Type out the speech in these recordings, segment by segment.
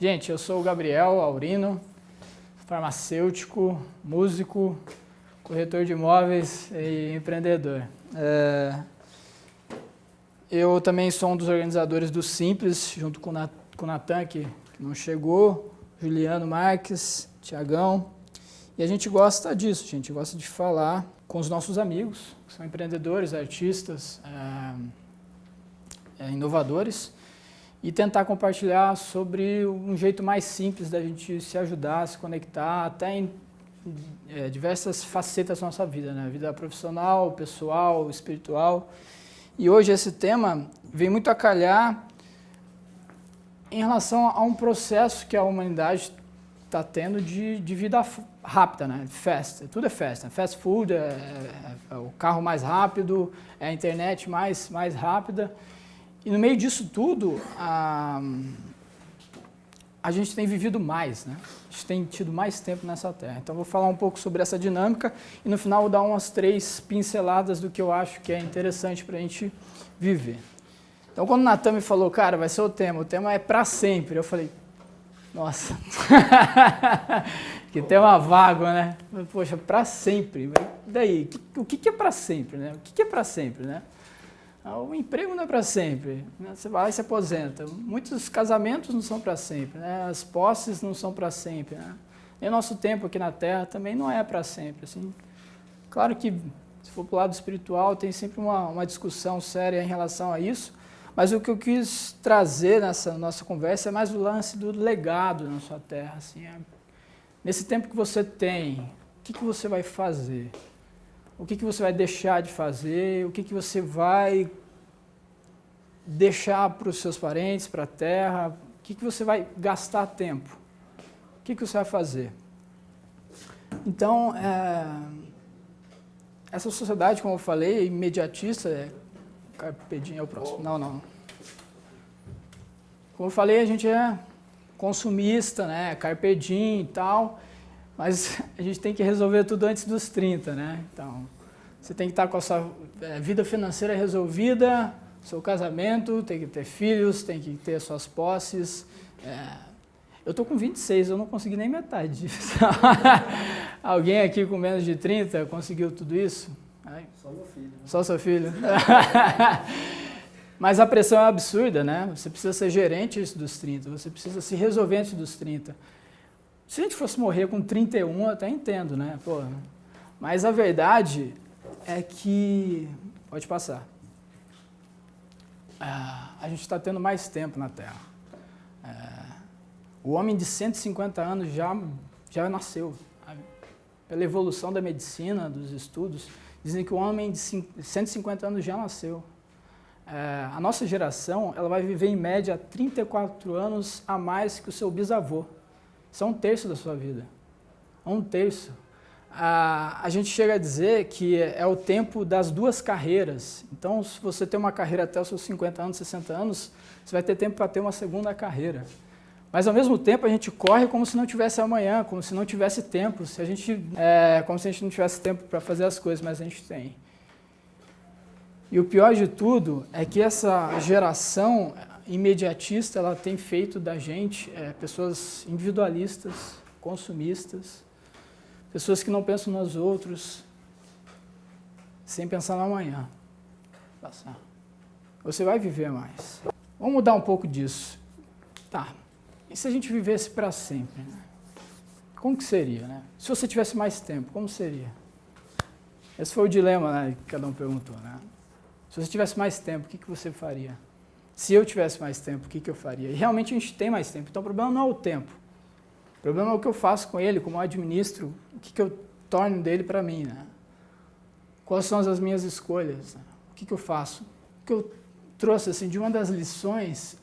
Gente, eu sou o Gabriel Aurino, farmacêutico, músico, corretor de imóveis e empreendedor. Eu também sou um dos organizadores do Simples, junto com o Natan, que não chegou, Juliano Marques, Tiagão. E a gente gosta disso, a gente gosta de falar com os nossos amigos, que são empreendedores, artistas, inovadores, e tentar compartilhar sobre um jeito mais simples da gente se ajudar, se conectar, até em diversas facetas da nossa vida, né? Vida profissional, pessoal, espiritual. E hoje esse tema vem muito a calhar em relação a um processo que a humanidade está tendo de vida rápida, né? Fast, tudo é fast, né? Fast food, é o carro mais rápido, é a internet mais rápida. E no meio disso tudo, a gente tem vivido mais, né? A gente tem tido mais tempo nessa Terra. Então vou falar um pouco sobre essa dinâmica e no final vou dar umas 3 pinceladas do que eu acho que é interessante para a gente viver. Então quando o Natan me falou, cara, vai ser o tema é para sempre, eu falei, nossa, que tema vago, né? Poxa, para sempre, mas daí, o que é para sempre, né? O que é para sempre, né? O emprego não é para sempre, né? Você vai lá e se aposenta. Muitos casamentos não são para sempre, né? As posses não são para sempre, né? E o nosso tempo aqui na Terra também não é para sempre. Assim. Claro que, se for para o lado espiritual, tem sempre uma discussão séria em relação a isso, mas o que eu quis trazer nessa nossa conversa é mais o lance do legado na sua Terra. Assim, nesse tempo que você tem, o que você vai fazer? O que você vai deixar de fazer, o que você vai deixar para os seus parentes, para a terra, o que você vai gastar tempo, o que você vai fazer. Então, essa sociedade, como eu falei, imediatista, carpe diem é o próximo, não. Como eu falei, a gente é consumista, né, carpe diem e tal, mas a gente tem que resolver tudo antes dos 30, né? Então, você tem que estar com a sua vida financeira resolvida, seu casamento, tem que ter filhos, tem que ter suas posses. Eu estou com 26, eu não consegui nem metade disso. Alguém aqui com menos de 30 conseguiu tudo isso? Só meu filho. Só seu filho? Mas a pressão é absurda, né? Você precisa ser gerente antes dos 30, você precisa se resolver antes dos 30. Se a gente fosse morrer com 31, eu até entendo, né? Pô, mas a verdade é que... Pode passar. A gente está tendo mais tempo na Terra. O homem de 150 anos já nasceu. Sabe? Pela evolução da medicina, dos estudos, dizem que o homem de 150 anos já nasceu. A nossa geração ela vai viver em média 34 anos a mais que o seu bisavô. Isso é 1/3 da sua vida. 1/3. A gente chega a dizer que é o tempo das 2 carreiras. Então, se você tem uma carreira até os seus 50 anos, 60 anos, você vai ter tempo para ter uma segunda carreira. Mas, ao mesmo tempo, a gente corre como se não tivesse amanhã, como se não tivesse tempo, como se a gente não tivesse tempo para fazer as coisas, mas a gente tem. E o pior de tudo é que essa geração imediatista, ela tem feito da gente pessoas individualistas, consumistas, pessoas que não pensam nos outros, sem pensar no amanhã. Você vai viver mais. Vamos mudar um pouco disso. Tá, e se a gente vivesse para sempre? Né? Como que seria? Né? Se você tivesse mais tempo, como seria? Esse foi o dilema, né, que cada um perguntou. Né? Se você tivesse mais tempo, o que você faria? Se eu tivesse mais tempo, o que eu faria? E realmente a gente tem mais tempo, então o problema não é o tempo. O problema é o que eu faço com ele, como eu administro, o que eu torno dele para mim. Né? Quais são as minhas escolhas? Né? O que eu faço? O que eu trouxe assim, de uma das lições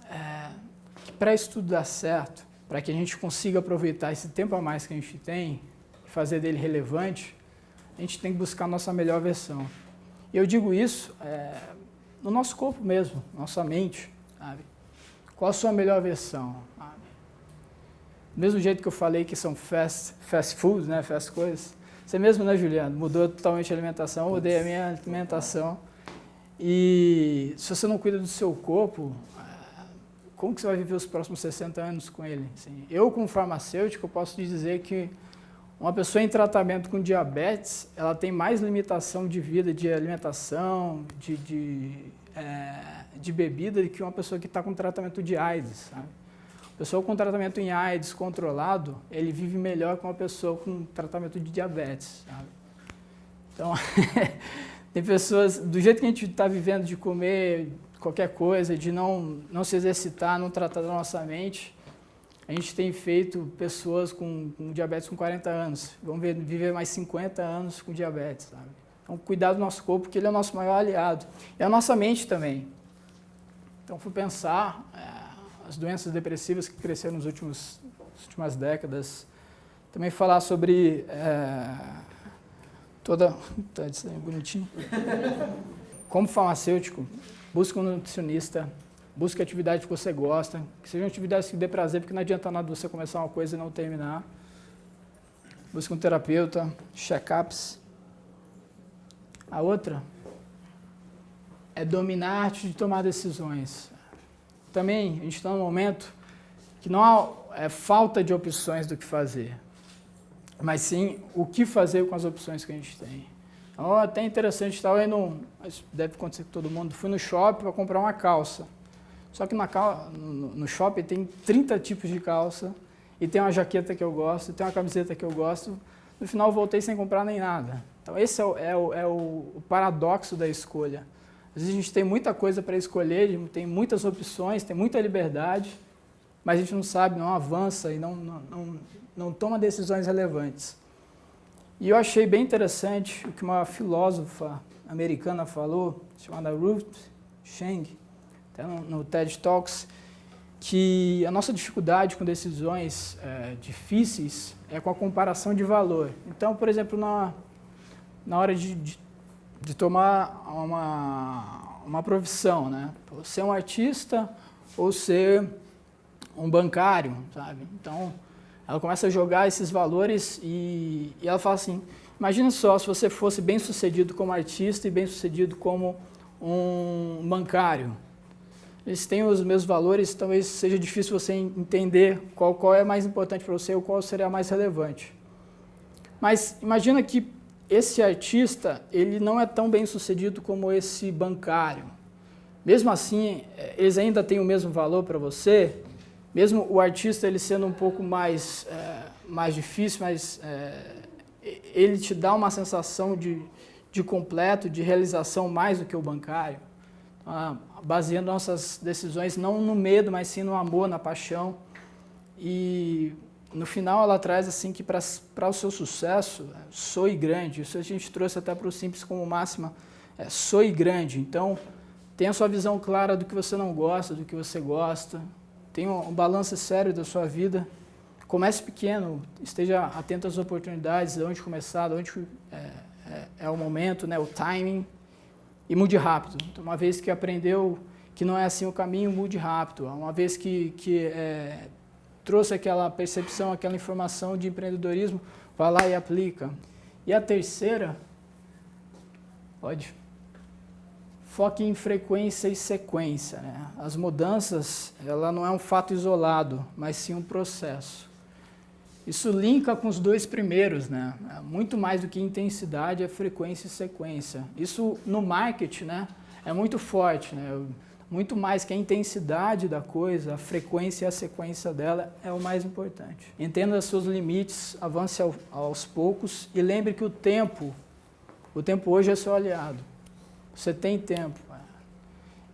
que para isso tudo dar certo, para que a gente consiga aproveitar esse tempo a mais que a gente tem e fazer dele relevante, a gente tem que buscar a nossa melhor versão. E eu digo isso no nosso corpo mesmo, nossa mente, sabe? Qual a sua melhor versão? Sabe? Do mesmo jeito que eu falei que são fast food, né, fast coisas, você mesmo, né, Juliano, mudou totalmente a alimentação, eu odeio a minha alimentação. E se você não cuida do seu corpo, como que você vai viver os próximos 60 anos com ele? Assim, eu, como farmacêutico, posso te dizer que uma pessoa em tratamento com diabetes, ela tem mais limitação de vida, de alimentação, de bebida, do que uma pessoa que está com tratamento de AIDS, sabe? A pessoa com tratamento em AIDS controlado, ele vive melhor que uma pessoa com tratamento de diabetes, sabe? Então, tem pessoas, do jeito que a gente está vivendo, de comer qualquer coisa, de não se exercitar, não tratar da nossa mente, a gente tem feito pessoas com diabetes com 40 anos, vão viver mais 50 anos com diabetes, sabe? Então, cuidar do nosso corpo, porque ele é o nosso maior aliado. E a nossa mente também. Então, fui pensar, as doenças depressivas que cresceram nas últimas décadas, também falar sobre tá bonitinho. Como farmacêutico, busque um nutricionista, busque atividade que você gosta, que seja uma atividade que dê prazer, porque não adianta nada você começar uma coisa e não terminar. Busque um terapeuta, check-ups. A outra é dominar a arte de tomar decisões. Também a gente está num momento que não há falta de opções do que fazer, mas sim o que fazer com as opções que a gente tem. Então, até interessante, estava indo, deve acontecer com todo mundo, fui no shopping para comprar uma calça. Só que no shopping tem 30 tipos de calça, e tem uma jaqueta que eu gosto, tem uma camiseta que eu gosto. No final, eu voltei sem comprar nem nada. Então, esse é o paradoxo da escolha. Às vezes, a gente tem muita coisa para escolher, tem muitas opções, tem muita liberdade, mas a gente não sabe, não avança e não toma decisões relevantes. E eu achei bem interessante o que uma filósofa americana falou, chamada Ruth Chang, até no TED Talks, que a nossa dificuldade com decisões difíceis é com a comparação de valor. Então, por exemplo, na hora de tomar uma profissão, né? Ser um artista ou ser um bancário, sabe? Então, ela começa a jogar esses valores e ela fala assim, imagina só se você fosse bem-sucedido como artista e bem-sucedido como um bancário. Eles têm os mesmos valores, talvez seja difícil você entender qual é mais importante para você ou qual seria mais relevante. Mas imagina que esse artista, ele não é tão bem-sucedido como esse bancário. Mesmo assim, eles ainda têm o mesmo valor para você, mesmo o artista ele sendo um pouco mais difícil, mas ele te dá uma sensação de completo, de realização mais do que o bancário. Baseando nossas decisões não no medo, mas sim no amor, na paixão. E no final ela traz assim que para o seu sucesso, soe grande. Isso a gente trouxe até para o Simples como máxima, soe grande. Então, tenha a sua visão clara do que você não gosta, do que você gosta. Tenha um balanço sério da sua vida. Comece pequeno, esteja atento às oportunidades, de onde começar, de onde é o momento, né, o timing. E mude rápido. Então, uma vez que aprendeu que não é assim o caminho, mude rápido. Uma vez que trouxe aquela percepção, aquela informação de empreendedorismo, vai lá e aplica. E a terceira, foque em frequência e sequência, né? As mudanças, ela não é um fato isolado, mas sim um processo. Isso linka com os dois primeiros, né? Muito mais do que intensidade, é frequência e sequência. Isso no marketing, né, é muito forte, né? Muito mais que a intensidade da coisa, a frequência e a sequência dela é o mais importante. Entenda os seus limites, avance aos poucos e lembre que o tempo hoje é seu aliado. Você tem tempo.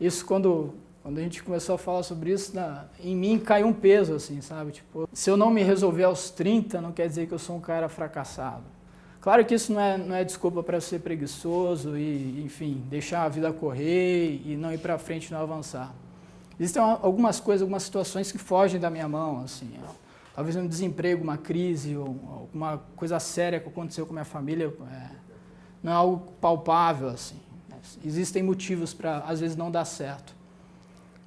Isso quando a gente começou a falar sobre isso, em mim caiu um peso, assim, sabe? Tipo, se eu não me resolver aos 30, não quer dizer que eu sou um cara fracassado. Claro que isso não é desculpa para ser preguiçoso e, enfim, deixar a vida correr e não ir para frente e não avançar. Existem algumas coisas, algumas situações que fogem da minha mão, assim. Talvez um desemprego, uma crise, ou alguma coisa séria que aconteceu com a minha família, não é algo palpável, assim. Existem motivos para, às vezes, não dar certo.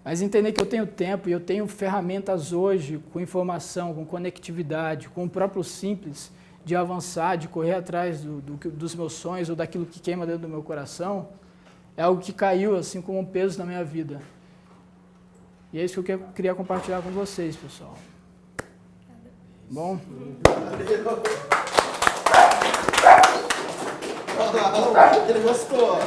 Mas entender que eu tenho tempo e eu tenho ferramentas hoje com informação, com conectividade, com o próprio Simples, de avançar, de correr atrás dos meus sonhos ou daquilo que queima dentro do meu coração, é algo que caiu assim como um peso na minha vida. E é isso que eu queria compartilhar com vocês, pessoal. Bom? Ele gostou.